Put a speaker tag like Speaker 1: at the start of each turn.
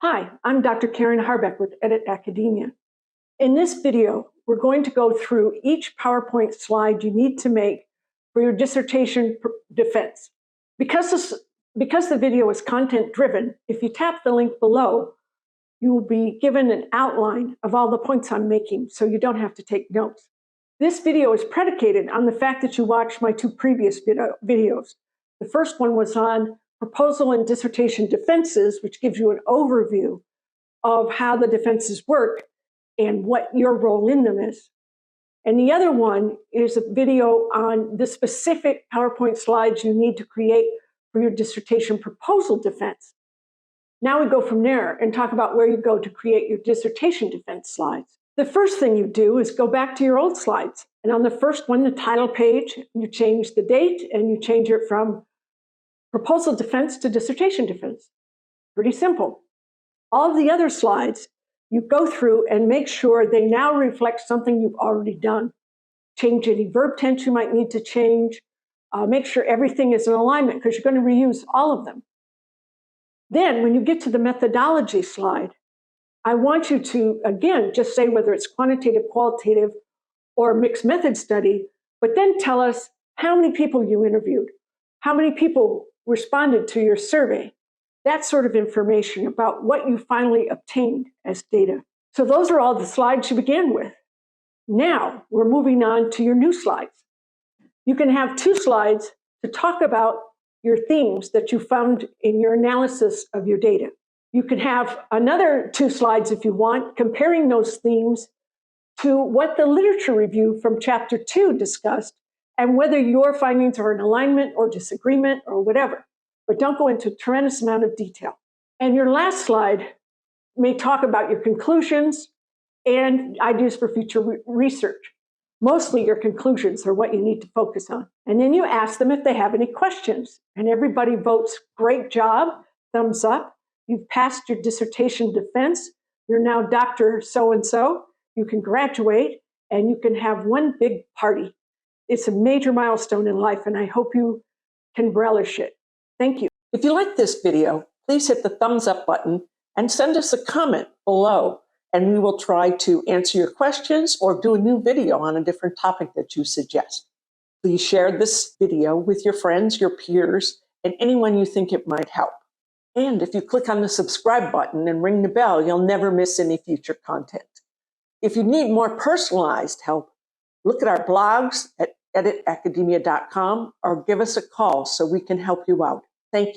Speaker 1: Hi, I'm Dr. Karen Harbeck with Edit Academia. In this video, we're going to go through each PowerPoint slide you need to make for your dissertation defense. Because the video is content-driven, if you tap the link below, you will be given an outline of all the points I'm making, so you don't have to take notes. This video is predicated on the fact that you watched my two previous videos. The first one was on proposal and dissertation defenses, which gives you an overview of how the defenses work and what your role in them is. And the other one is a video on the specific PowerPoint slides you need to create for your dissertation proposal defense. Now we go from there and talk about where you go to create your dissertation defense slides. The first thing you do is go back to your old slides. And on the first one, the title page, you change the date and you change it from proposal defense to dissertation defense. Pretty simple. All of the other slides, you go through and make sure they now reflect something you've already done. Change any verb tense you might need to change. Make sure everything is in alignment because you're going to reuse all of them. Then when you get to the methodology slide, I want you to, again, just say whether it's quantitative, qualitative, or mixed method study, but then tell us how many people you interviewed, how many people responded to your survey, that sort of information about what you finally obtained as data. So those are all the slides you began with. Now we're moving on to your new slides. You can have two slides to talk about your themes that you found in your analysis of your data. You can have another two slides if you want, comparing those themes to what the literature review from chapter 2 discussed and whether your findings are in alignment or disagreement or whatever. But don't go into a tremendous amount of detail. And your last slide may talk about your conclusions and ideas for future research. Mostly your conclusions are what you need to focus on. And then you ask them if they have any questions. And everybody votes, great job, thumbs up. You've passed your dissertation defense. You're now Dr. So-and-so. You can graduate and you can have one big party. It's a major milestone in life, and I hope you can relish it. Thank you. If you like this video, please hit the thumbs up button and send us a comment below, and we will try to answer your questions or do a new video on a different topic that you suggest. Please share this video with your friends, your peers, and anyone you think it might help. And if you click on the subscribe button and ring the bell, you'll never miss any future content. If you need more personalized help, look at our blogs at editacademia.com or give us a call so we can help you out. Thank you.